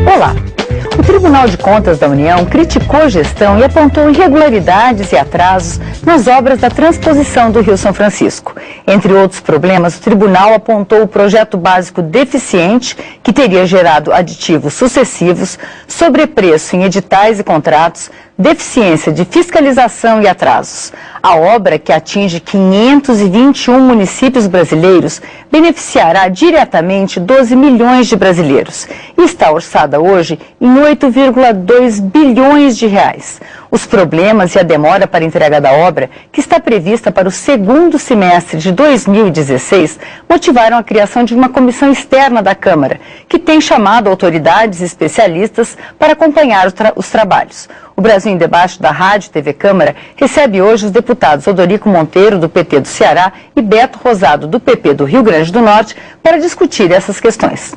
Olá! O Tribunal de Contas da União criticou a gestão e apontou irregularidades e atrasos nas obras da transposição do Rio São Francisco. Entre outros problemas, o tribunal apontou o projeto básico deficiente, que teria gerado aditivos sucessivos, sobrepreço em editais e contratos, deficiência de fiscalização e atrasos. A obra, que atinge 521 municípios brasileiros, beneficiará diretamente 12 milhões de brasileiros e está orçada hoje em 8,2 bilhões de reais. Os problemas e a demora para a entrega da obra, que está prevista para o segundo semestre de 2016, motivaram a criação de uma comissão externa da Câmara, que tem chamado autoridades e especialistas para acompanhar os trabalhos. O Brasil em Debate da Rádio TV Câmara recebe hoje os deputados Odorico Monteiro, do PT do Ceará, e Beto Rosado, do PP do Rio Grande do Norte, para discutir essas questões.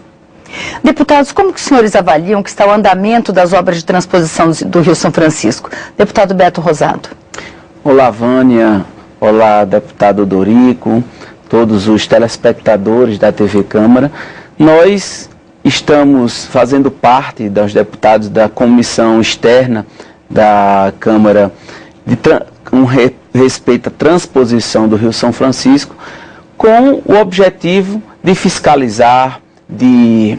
Deputados, como que os senhores avaliam que está o andamento das obras de transposição do Rio São Francisco? Deputado Beto Rosado. Olá, Vânia. Olá, deputado Odorico, todos os telespectadores da TV Câmara. Nós estamos fazendo parte dos deputados da comissão externa da Câmara com respeito à transposição do Rio São Francisco, com o objetivo de fiscalizar, de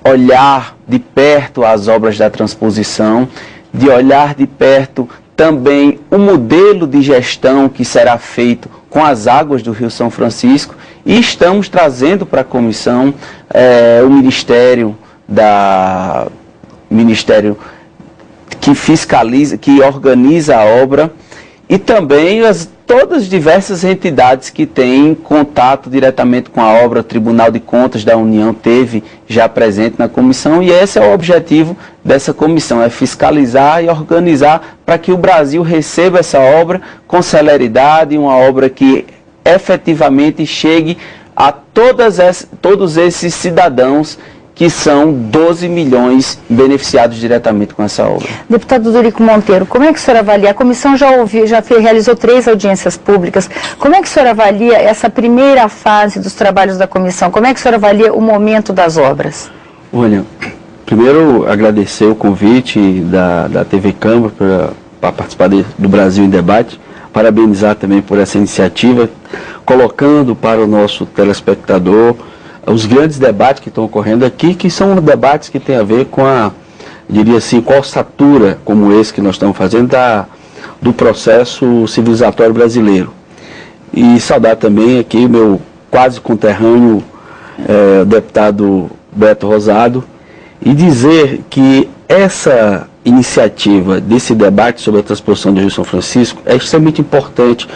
olhar de perto as obras da transposição, de olhar de perto também o modelo de gestão que será feito com as águas do Rio São Francisco, e estamos trazendo para a comissão o Ministério que fiscaliza, que organiza a obra, e também todas as diversas entidades que têm contato diretamente com a obra. O Tribunal de Contas da União teve já presente na comissão, e esse é o objetivo dessa comissão, é fiscalizar e organizar para que o Brasil receba essa obra com celeridade, uma obra que efetivamente chegue a todos esses cidadãos, que são 12 milhões beneficiados diretamente com essa obra. Deputado Odorico Monteiro, como é que o senhor avalia? A comissão já realizou 3 audiências públicas. Como é que o senhor avalia essa primeira fase dos trabalhos da comissão? Como é que o senhor avalia o momento das obras? Olha, primeiro agradecer o convite da TV Câmara para participar do Brasil em Debate, parabenizar também por essa iniciativa, colocando para o nosso telespectador os grandes debates que estão ocorrendo aqui, que são debates que têm a ver com diria assim, com a ossatura, como esse que nós estamos fazendo, do processo civilizatório brasileiro. E saudar também aqui meu quase conterrâneo, deputado Beto Rosado, e dizer que essa iniciativa desse debate sobre a transposição do Rio São Francisco é extremamente importante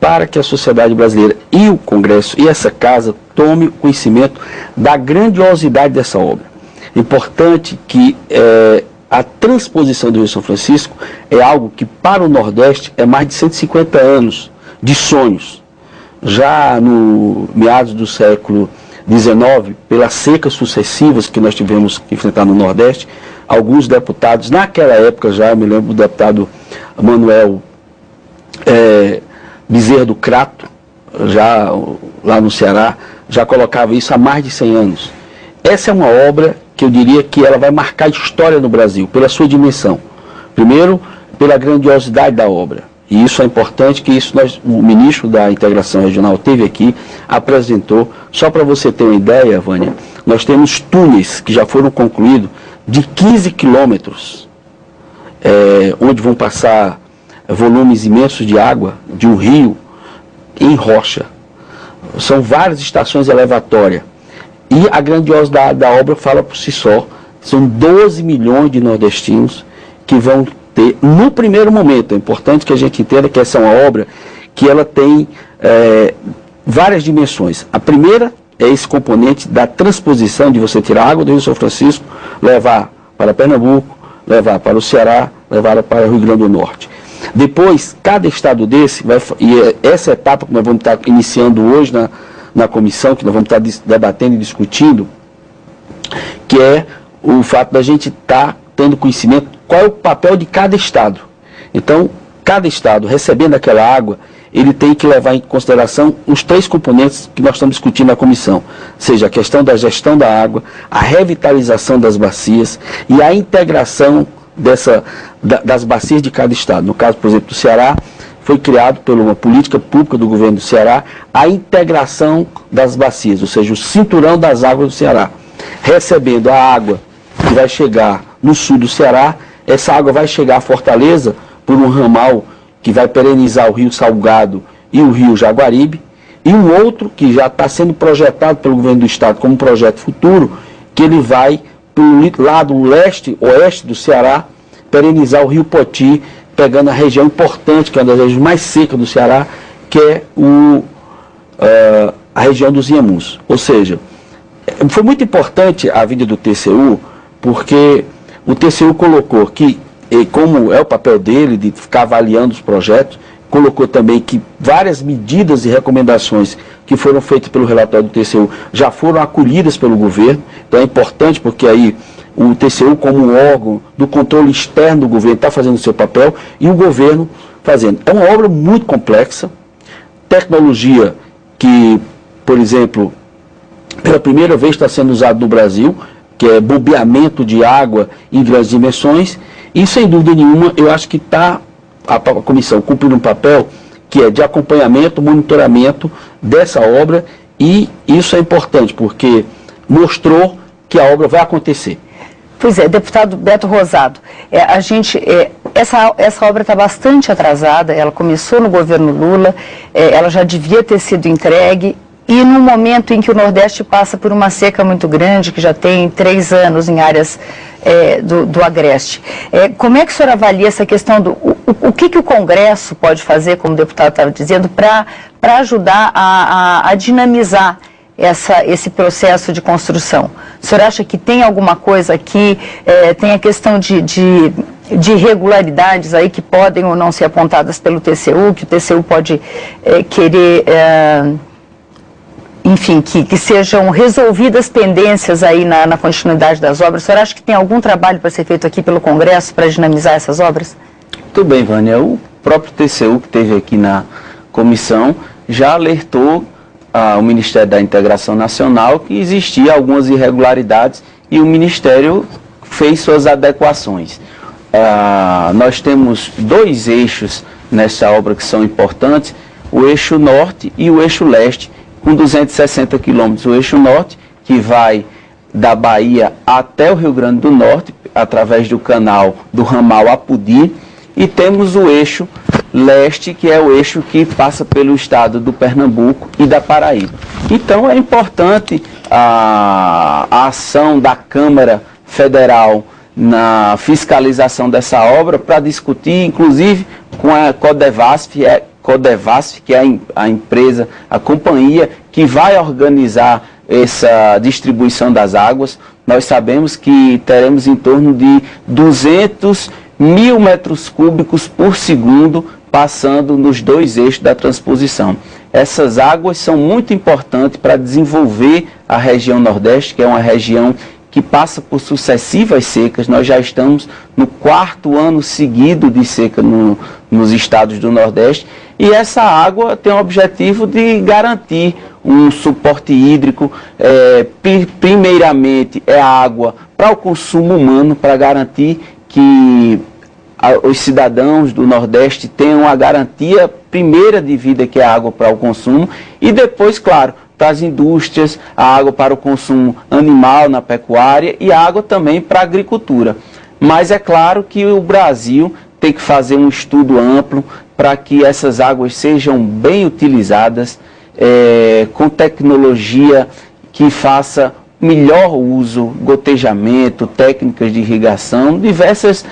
para que a sociedade brasileira e o Congresso e essa Casa tome conhecimento da grandiosidade dessa obra. É importante que a transposição do Rio São Francisco é algo que para o Nordeste é mais de 150 anos de sonhos. Já no meados do século XIX, pelas secas sucessivas que nós tivemos que enfrentar no Nordeste, alguns deputados, naquela época já, eu me lembro do deputado Manuel Bezerra do Crato, já lá no Ceará, já colocava isso há mais de 100 anos. Essa é uma obra que eu diria que ela vai marcar a história no Brasil, pela sua dimensão. Primeiro, pela grandiosidade da obra. E isso é importante, que isso o ministro da Integração Regional teve aqui, apresentou. Só para você ter uma ideia, Vânia, nós temos túneis que já foram concluídos de 15 quilômetros, onde vão passar volumes imensos de água de um rio em rocha. São várias estações elevatórias. E a grandiosidade da obra fala por si só. São 12 milhões de nordestinos que vão ter, no primeiro momento, é importante que a gente entenda que essa é uma obra que ela tem várias dimensões. A primeira é esse componente da transposição, de você tirar a água do Rio São Francisco, levar para Pernambuco, levar para o Ceará, levar para o Rio Grande do Norte. Depois, cada estado desse, e essa etapa que nós vamos estar iniciando hoje na comissão, que nós vamos estar debatendo e discutindo, que é o fato da gente estar levantando conhecimento qual é o papel de cada estado. Então, cada estado recebendo aquela água, ele tem que levar em consideração os 3 componentes que nós estamos discutindo na comissão, seja a questão da gestão da água, a revitalização das bacias e a integração das bacias de cada estado. No caso, por exemplo, do Ceará, foi criado por uma política pública do governo do Ceará a integração das bacias, ou seja, o cinturão das águas do Ceará, recebendo a água que vai chegar no sul do Ceará. Essa água vai chegar à Fortaleza por um ramal que vai perenizar o Rio Salgado e o Rio Jaguaribe, e um outro que já está sendo projetado pelo governo do estado como um projeto futuro, que ele vai para o lado leste-oeste do Ceará, perenizar o Rio Poti, pegando a região importante, que é uma das regiões mais secas do Ceará, que é a região dos Inhamuns. Ou seja, foi muito importante a vinda do TCU, porque o TCU colocou que, como é o papel dele de ficar avaliando os projetos, colocou também que várias medidas e recomendações que foram feitas pelo relatório do TCU já foram acolhidas pelo governo. Então é importante porque aí o TCU, como um órgão do controle externo do governo, está fazendo o seu papel e o governo fazendo. É uma obra muito complexa, tecnologia que, por exemplo, pela primeira vez está sendo usado no Brasil, que é bombeamento de água em grandes dimensões, e sem dúvida nenhuma eu acho que está a comissão cumprindo um papel que é de acompanhamento, monitoramento dessa obra, e isso é importante porque mostrou que a obra vai acontecer. Pois é, deputado Beto Rosado, essa obra está bastante atrasada, ela começou no governo Lula, ela já devia ter sido entregue, e no momento em que o Nordeste passa por uma seca muito grande, que já tem 3 anos em áreas do Agreste. Como é que o senhor avalia essa questão o que o Congresso pode fazer, como o deputado estava dizendo, para ajudar a dinamizar esse processo de construção? O senhor acha que tem alguma coisa aqui, tem a questão de irregularidades aí que podem ou não ser apontadas pelo TCU, que o TCU pode querer, enfim, que sejam resolvidas pendências aí na continuidade das obras? O senhor acha que tem algum trabalho para ser feito aqui pelo Congresso para dinamizar essas obras? Muito bem, Vânia. O próprio TCU que esteve aqui na comissão já alertou ao Ministério da Integração Nacional que existia algumas irregularidades e o Ministério fez suas adequações. Nós temos 2 eixos nessa obra que são importantes, o eixo norte e o eixo leste, com 260 quilômetros. O eixo norte, que vai da Bahia até o Rio Grande do Norte, através do canal do ramal Apodi, e temos o eixo leste, que é o eixo que passa pelo estado do Pernambuco e da Paraíba. Então é importante a ação da Câmara Federal na fiscalização dessa obra para discutir, inclusive com a Codevasf, que é a empresa, a companhia que vai organizar essa distribuição das águas. Nós sabemos que teremos em torno de 200 mil metros cúbicos por segundo passando nos 2 eixos da transposição. Essas águas são muito importantes para desenvolver a região Nordeste, que é uma região que passa por sucessivas secas. Nós já estamos no 4º ano seguido de seca nos estados do Nordeste, e essa água tem o objetivo de garantir um suporte hídrico. Primeiramente é a água para o consumo humano, para garantir que os cidadãos do Nordeste tenham a garantia primeira de vida, que é a água para o consumo, e depois, claro, para as indústrias, a água para o consumo animal na pecuária e a água também para a agricultura. Mas é claro que o Brasil tem que fazer um estudo amplo para que essas águas sejam bem utilizadas, com tecnologia que faça melhor uso, gotejamento, técnicas de irrigação, diversas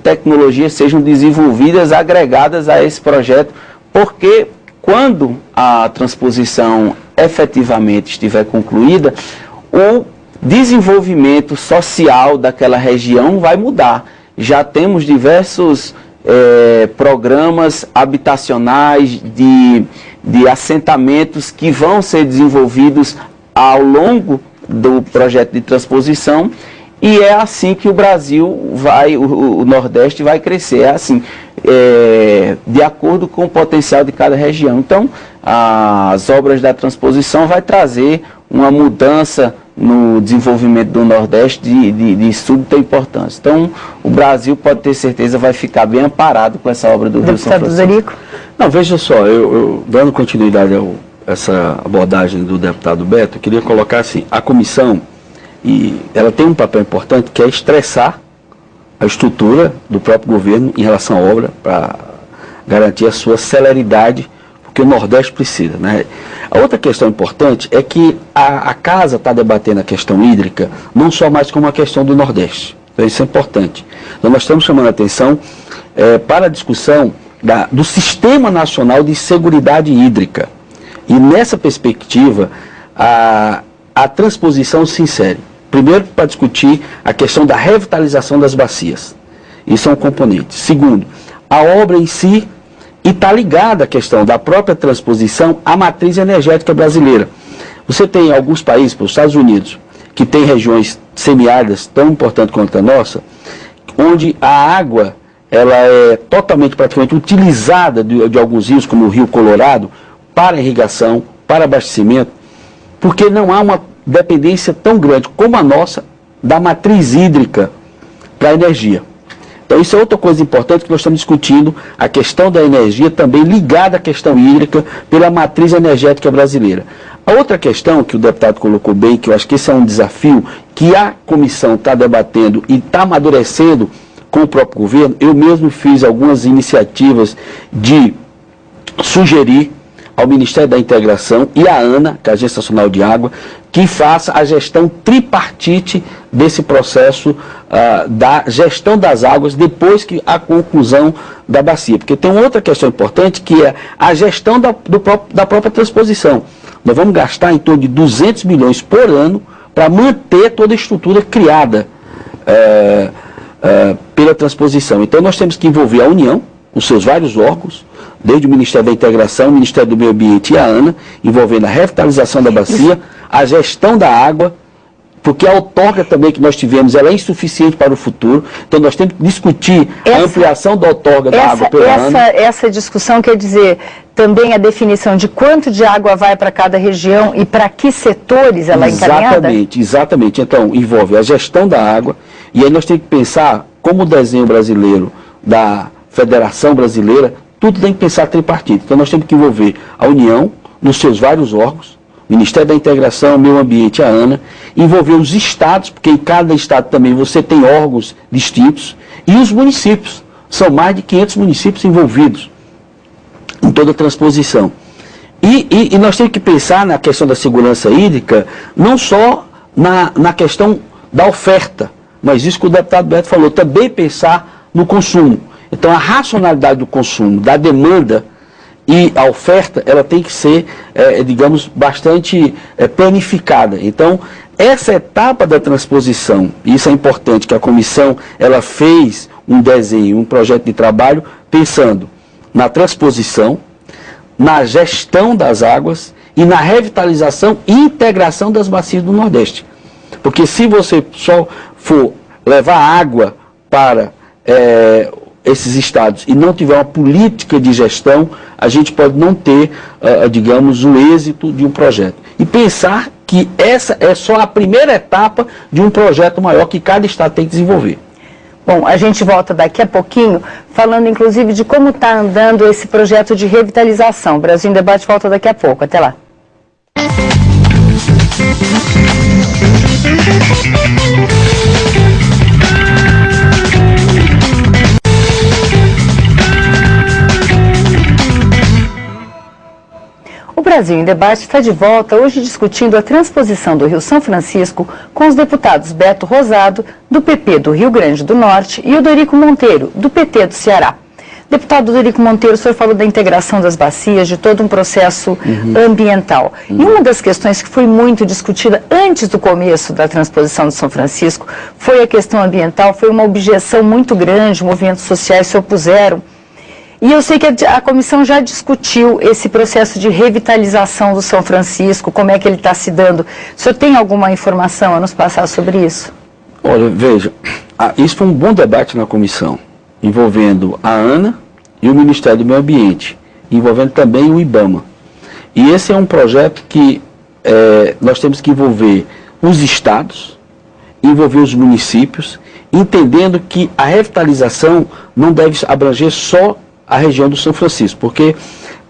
tecnologias sejam desenvolvidas, agregadas a esse projeto, porque quando a transposição efetivamente estiver concluída, o desenvolvimento social daquela região vai mudar. Já temos diversos programas habitacionais de assentamentos que vão ser desenvolvidos ao longo do projeto de transposição, e é assim que o Brasil vai, o Nordeste vai crescer, é assim, de acordo com o potencial de cada região. Então, as obras da transposição vai trazer uma mudança no desenvolvimento do Nordeste de súbita importância. Então, o Brasil, pode ter certeza, vai ficar bem amparado com essa obra do Rio São Francisco. Dorico? Não, veja só, eu dando continuidade a essa abordagem do deputado Beto, eu queria colocar assim, a comissão, e ela tem um papel importante, que é estressar a estrutura do próprio governo em relação à obra, para garantir a sua celeridade, porque o Nordeste precisa, né? A outra questão importante é que a casa está debatendo a questão hídrica, não só mais como a questão do Nordeste. Então isso é importante. Então nós estamos chamando a atenção para a discussão do Sistema Nacional de Seguridade Hídrica. E nessa perspectiva, a transposição se insere. Primeiro, para discutir a questão da revitalização das bacias. Isso é um componente. Segundo, a obra em si, e está ligada à questão da própria transposição à matriz energética brasileira. Você tem alguns países, como os Estados Unidos, que tem regiões semiáridas tão importantes quanto a nossa, onde a água ela é totalmente, praticamente, utilizada de alguns rios, como o Rio Colorado, para irrigação, para abastecimento, porque não há uma dependência tão grande como a nossa da matriz hídrica para a energia. Então isso é outra coisa importante que nós estamos discutindo, a questão da energia também ligada à questão hídrica pela matriz energética brasileira. A outra questão que o deputado colocou bem, que eu acho que esse é um desafio que a comissão está debatendo e está amadurecendo com o próprio governo, eu mesmo fiz algumas iniciativas de sugerir ao Ministério da Integração e à ANA, que é a Agência Nacional de Água, que faça a gestão tripartite desse processo da gestão das águas depois que a conclusão da bacia. Porque tem outra questão importante que é a gestão da própria transposição. Nós vamos gastar em torno de 200 milhões por ano para manter toda a estrutura criada pela transposição. Então nós temos que envolver a União, os seus vários órgãos, desde o Ministério da Integração, o Ministério do Meio Ambiente e a ANA, envolvendo a revitalização da bacia, a gestão da água, porque a outorga também que nós tivemos, ela é insuficiente para o futuro, então nós temos que discutir a ampliação da outorga da água pela ANA. Essa discussão quer dizer também a definição de quanto de água vai para cada região e para que setores ela é encaminhada? Exatamente. Então, envolve a gestão da água, e aí nós temos que pensar como o desenho brasileiro da Federação Brasileira, tudo tem que pensar tripartite. Então nós temos que envolver a União nos seus vários órgãos, Ministério da Integração, Meio Ambiente, a ANA, envolver os estados, porque em cada estado também você tem órgãos distintos, e os municípios. São mais de 500 municípios envolvidos em toda a transposição. E nós temos que pensar na questão da segurança hídrica, não só na questão da oferta, mas isso que o deputado Beto falou, também pensar no consumo. Então a racionalidade do consumo, da demanda e a oferta, ela tem que ser, digamos, bastante planificada. Então essa etapa da transposição, e isso é importante, que a comissão ela fez um desenho, um projeto de trabalho, pensando na transposição, na gestão das águas e na revitalização e integração das bacias do Nordeste. Porque se você só for levar água para esses estados e não tiver uma política de gestão, a gente pode não ter, digamos, o êxito de um projeto. E pensar que essa é só a primeira etapa de um projeto maior que cada estado tem que desenvolver. Bom, a gente volta daqui a pouquinho, falando inclusive de como está andando esse projeto de revitalização. O Brasil em Debate volta daqui a pouco. Até lá. O Brasil em Debate está de volta hoje discutindo a transposição do Rio São Francisco com os deputados Beto Rosado, do PP do Rio Grande do Norte, e o Dorico Monteiro, do PT do Ceará. Deputado Dorico Monteiro, o senhor falou da integração das bacias, de todo um processo ambiental. E uma das questões que foi muito discutida antes do começo da transposição de São Francisco foi a questão ambiental, foi uma objeção muito grande, movimentos sociais se opuseram. E eu sei que a comissão já discutiu esse processo de revitalização do São Francisco, como é que ele está se dando. O senhor tem alguma informação a nos passar sobre isso? Olha, veja, isso foi um bom debate na comissão, envolvendo a ANA e o Ministério do Meio Ambiente, envolvendo também o IBAMA. E esse é um projeto que nós temos que envolver os estados, envolver os municípios, entendendo que a revitalização não deve abranger só a região do São Francisco, porque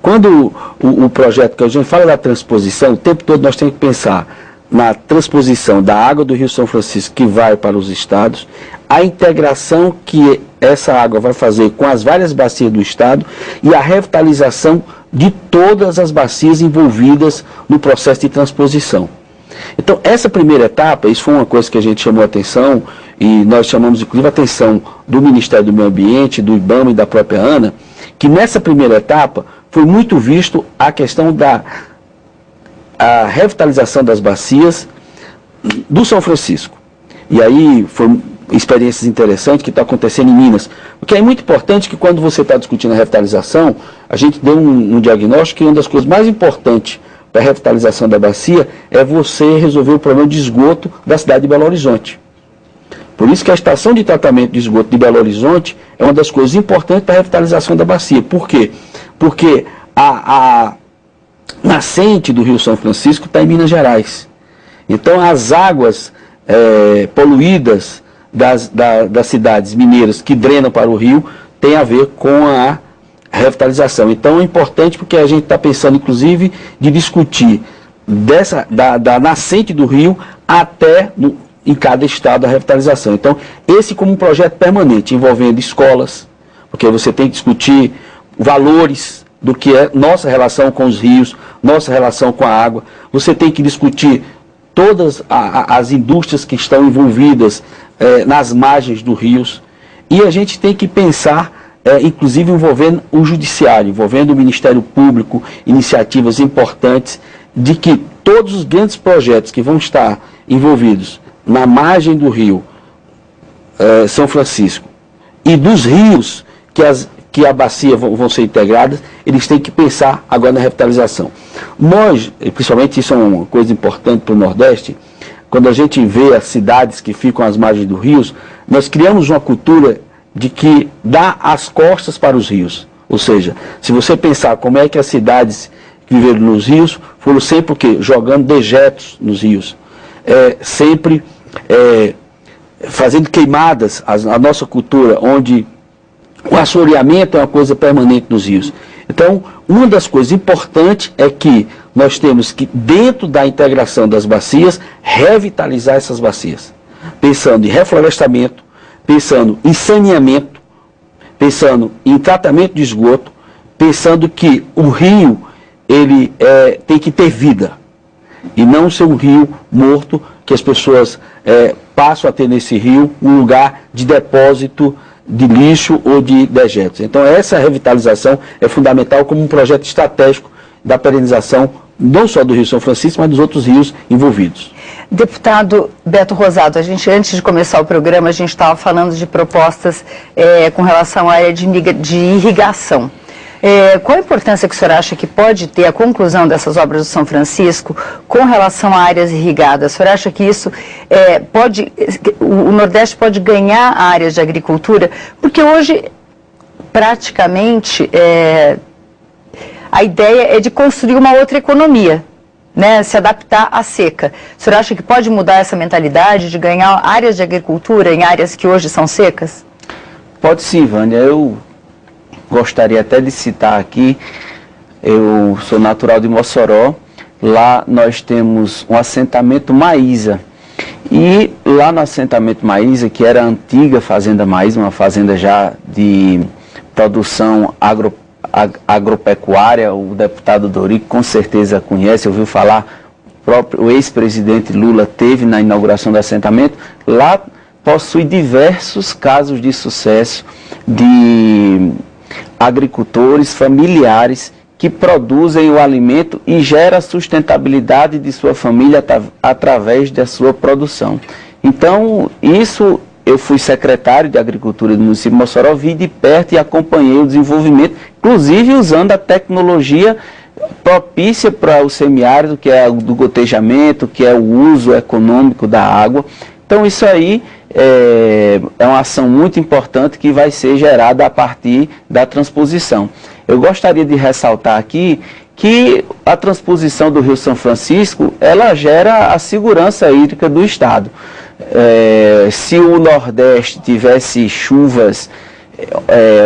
quando o projeto que a gente fala da transposição, o tempo todo nós temos que pensar na transposição da água do Rio São Francisco que vai para os estados, a integração que essa água vai fazer com as várias bacias do estado e a revitalização de todas as bacias envolvidas no processo de transposição. Então, essa primeira etapa, isso foi uma coisa que a gente chamou a atenção, e nós chamamos inclusive a atenção do Ministério do Meio Ambiente, do IBAMA e da própria ANA, que nessa primeira etapa foi muito visto a questão da revitalização das bacias do São Francisco. E aí foram experiências interessantes que estão acontecendo em Minas. O que é muito importante que quando você está discutindo a revitalização, a gente deu um diagnóstico que uma das coisas mais importantes para a revitalização da bacia é você resolver o problema de esgoto da cidade de Belo Horizonte. Por isso que a estação de tratamento de esgoto de Belo Horizonte é uma das coisas importantes para a revitalização da bacia. Por quê? Porque a nascente do Rio São Francisco está em Minas Gerais. Então as águas poluídas das cidades mineiras que drenam para o rio tem a ver com a revitalização. Então é importante porque a gente está pensando inclusive de discutir da nascente do rio até em cada estado a revitalização. Então esse como um projeto permanente envolvendo escolas, porque você tem que discutir valores do que é nossa relação com os rios, nossa relação com a água. Você tem que discutir todas as indústrias que estão envolvidas nas margens dos rios. E a gente tem que pensar, inclusive envolvendo o judiciário, envolvendo o Ministério Público, iniciativas importantes, de que todos os grandes projetos que vão estar envolvidos na margem do rio São Francisco e dos rios que a bacia vão ser integradas, eles têm que pensar agora na revitalização. Nós, principalmente isso é uma coisa importante para o Nordeste, quando a gente vê as cidades que ficam às margens dos rios, nós criamos uma cultura de que dá as costas para os rios. Ou seja, se você pensar como é que as cidades que viveram nos rios foram sempre o quê? Jogando dejetos nos rios. Sempre fazendo queimadas, a nossa cultura, onde o assoreamento é uma coisa permanente nos rios. Então, uma das coisas importantes é que nós temos que, dentro da integração das bacias, revitalizar essas bacias. Pensando em reflorestamento, pensando em saneamento, pensando em tratamento de esgoto, pensando que o rio ele tem que ter vida e não ser um rio morto que as pessoas passam a ter nesse rio um lugar de depósito de lixo ou de dejetos. Então essa revitalização é fundamental como um projeto estratégico da perenização não só do Rio São Francisco, mas dos outros rios envolvidos. Deputado Beto Rosado, antes de começar o programa, a gente estava falando de propostas com relação à área de irrigação. Qual a importância que o senhor acha que pode ter a conclusão dessas obras do São Francisco com relação a áreas irrigadas? O senhor acha que isso o Nordeste pode ganhar áreas de agricultura? Porque hoje, praticamente, a ideia é de construir uma outra economia, né? Se adaptar à seca. O senhor acha que pode mudar essa mentalidade de ganhar áreas de agricultura em áreas que hoje são secas? Pode sim, Vânia. Eu gostaria até de citar aqui, eu sou natural de Mossoró, lá nós temos um assentamento Maísa, e lá no assentamento Maísa, que era a antiga fazenda Maísa, uma fazenda já de produção agropecuária, o deputado Dorico com certeza conhece, ouviu falar, o ex-presidente Lula teve na inauguração do assentamento, lá possui diversos casos de sucesso de agricultores familiares que produzem o alimento e geram a sustentabilidade de sua família através da sua produção. Então, isso eu fui secretário de Agricultura do município de Mossoró, vi de perto e acompanhei o desenvolvimento, inclusive usando a tecnologia propícia para o semiárido, que é o do gotejamento, que é o uso econômico da água. Então, isso aí é uma ação muito importante que vai ser gerada a partir da transposição. Eu gostaria de ressaltar aqui que a transposição do Rio São Francisco, ela gera a segurança hídrica do Estado. Se o Nordeste tivesse chuvas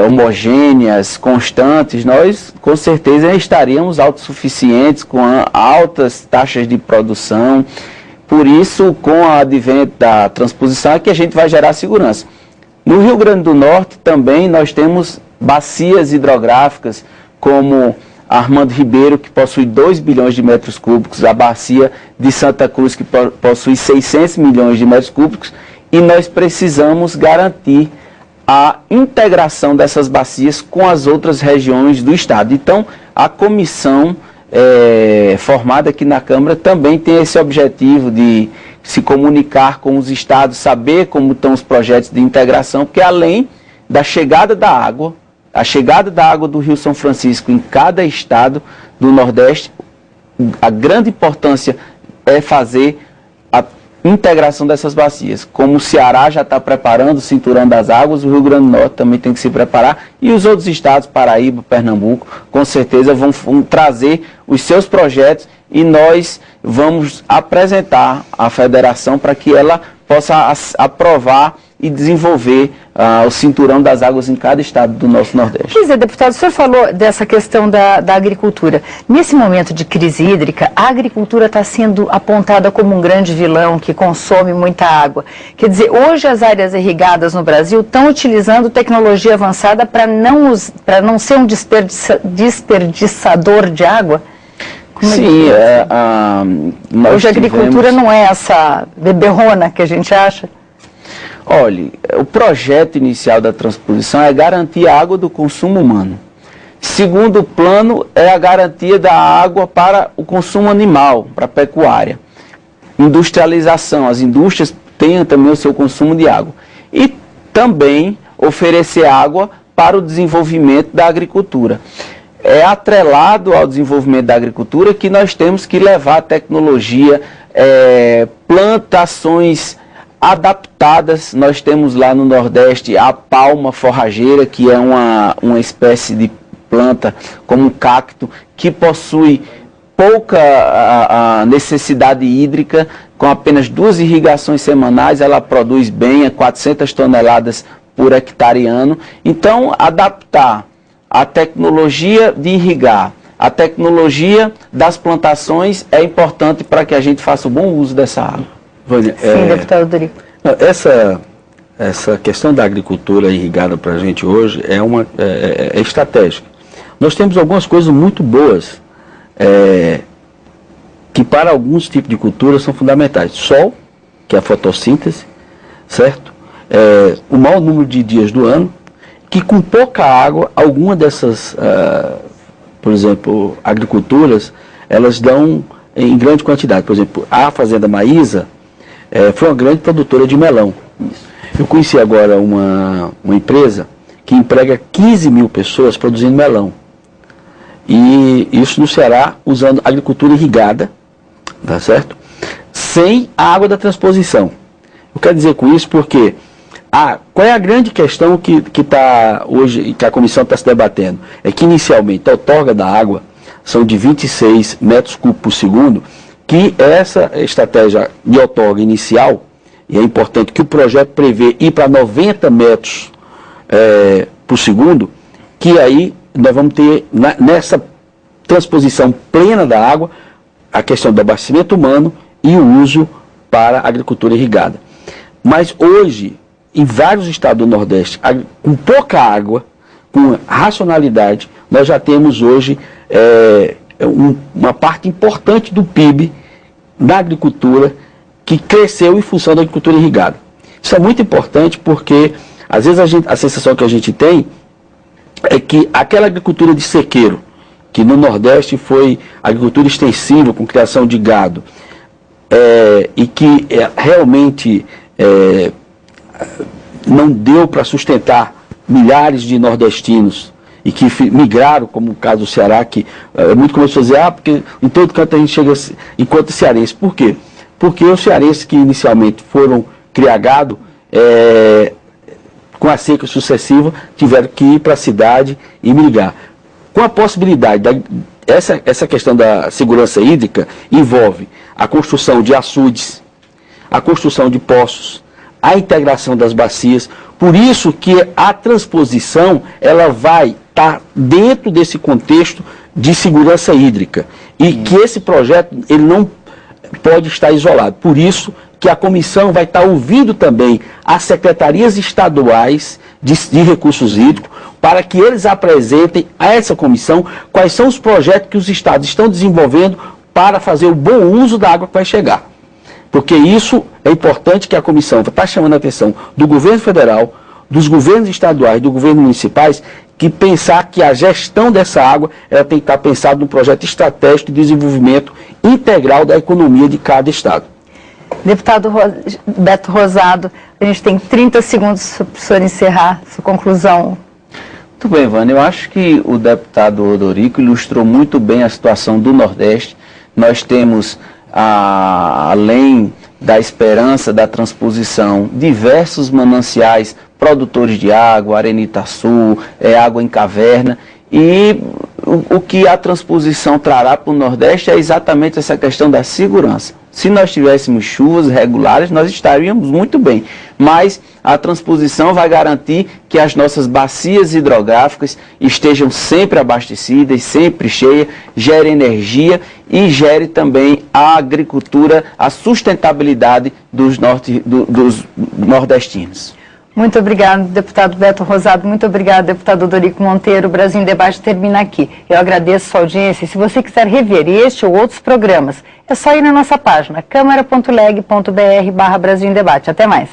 homogêneas, constantes, nós com certeza estaríamos autossuficientes, com altas taxas de produção. Por isso, com o advento da transposição, é que a gente vai gerar segurança. No Rio Grande do Norte também nós temos bacias hidrográficas, como Armando Ribeiro, que possui 2 bilhões de metros cúbicos, a bacia de Santa Cruz, que possui 600 milhões de metros cúbicos, e nós precisamos garantir a integração dessas bacias com as outras regiões do Estado. Então, a comissão formada aqui na Câmara também tem esse objetivo de se comunicar com os estados, saber como estão os projetos de integração, porque além da chegada da água, a chegada da água do Rio São Francisco em cada estado do Nordeste, a grande importância é fazer a integração dessas bacias. Como o Ceará já está preparando o cinturão das águas, o Rio Grande do Norte também tem que se preparar, e os outros estados, Paraíba, Pernambuco, com certeza vão trazer os seus projetos, e nós vamos apresentar à federação para que ela possa aprovar e desenvolver o cinturão das águas em cada estado do nosso Nordeste. Quer dizer, deputado, o senhor falou dessa questão da agricultura. Nesse momento de crise hídrica, a agricultura está sendo apontada como um grande vilão que consome muita água. Quer dizer, hoje as áreas irrigadas no Brasil estão utilizando tecnologia avançada para não ser um desperdiçador de água? Sim, hoje a agricultura não é essa beberrona que a gente acha? Olha, o projeto inicial da transposição é garantir a água do consumo humano. Segundo plano é a garantia da água para o consumo animal, para a pecuária. Industrialização, as indústrias têm também o seu consumo de água. E também oferecer água para o desenvolvimento da agricultura. É atrelado ao desenvolvimento da agricultura que nós temos que levar a tecnologia, plantações adaptadas. Nós temos lá no Nordeste a palma forrageira, que é uma espécie de planta, como um cacto, que possui pouca necessidade hídrica, com apenas 2 irrigações semanais, ela produz bem, 400 toneladas por hectare ano. Então, adaptar a tecnologia de irrigar, a tecnologia das plantações é importante para que a gente faça o bom uso dessa água. Vânia, sim, deputado Dorico. Essa questão da agricultura irrigada para a gente hoje é estratégica. Nós temos algumas coisas muito boas que para alguns tipos de cultura são fundamentais. Sol, que é a fotossíntese, certo? O maior número de dias do ano, que com pouca água, alguma dessas, por exemplo, agriculturas, elas dão em grande quantidade. Por exemplo, a Fazenda Maísa foi uma grande produtora de melão. Eu conheci agora uma empresa que emprega 15 mil pessoas produzindo melão. E isso no Ceará, usando agricultura irrigada, tá certo? Sem a água da transposição. Eu quero dizer com isso porque qual é a grande questão que está hoje, que a comissão está se debatendo? É que inicialmente a outorga da água são de 26 metros cúbicos por segundo, que essa estratégia de outorga inicial, e é importante que o projeto prevê ir para 90 metros por segundo, que aí nós vamos ter, nessa transposição plena da água, a questão do abastecimento humano e o uso para a agricultura irrigada. Mas hoje, em vários estados do Nordeste, com pouca água, com racionalidade, nós já temos hoje uma parte importante do PIB da agricultura que cresceu em função da agricultura irrigada. Isso é muito importante porque, às vezes, a sensação que a gente tem é que aquela agricultura de sequeiro, que no Nordeste foi agricultura extensiva, com criação de gado, e que realmente não deu para sustentar milhares de nordestinos e que migraram, como o caso do Ceará, que é muito comum dizer, porque em todo canto a gente chega enquanto cearense. Por quê? Porque os cearenses que inicialmente foram criar gado, com a seca sucessiva, tiveram que ir para a cidade e migrar. Com a possibilidade, essa questão da segurança hídrica envolve a construção de açudes, a construção de poços, a integração das bacias. Por isso que a transposição ela vai estar dentro desse contexto de segurança hídrica e que esse projeto ele não pode estar isolado. Por isso que a comissão vai estar ouvindo também as secretarias estaduais de recursos hídricos para que eles apresentem a essa comissão quais são os projetos que os estados estão desenvolvendo para fazer o bom uso da água que vai chegar. Porque isso é importante que a comissão está chamando a atenção do governo federal, dos governos estaduais, dos governos municipais, que pensar que a gestão dessa água ela tem que estar pensada num projeto estratégico de desenvolvimento integral da economia de cada estado. Deputado Beto Rosado, a gente tem 30 segundos para o senhor encerrar sua conclusão. Muito bem, Vânia. Eu acho que o deputado Odorico ilustrou muito bem a situação do Nordeste. Nós temos, além da esperança da transposição, diversos mananciais produtores de água, Arenitaçu, água em caverna, e o que a transposição trará para o Nordeste é exatamente essa questão da segurança. Se nós tivéssemos chuvas regulares, nós estaríamos muito bem, mas a transposição vai garantir que as nossas bacias hidrográficas estejam sempre abastecidas, sempre cheias, gere energia e gere também a agricultura, a sustentabilidade dos nordestinos. Muito obrigado, deputado Beto Rosado. Muito obrigado, deputado Odorico Monteiro. O Brasil em Debate termina aqui. Eu agradeço a sua audiência. Se você quiser rever este ou outros programas, é só ir na nossa página, câmara.leg.br/Brasil em Debate. Até mais.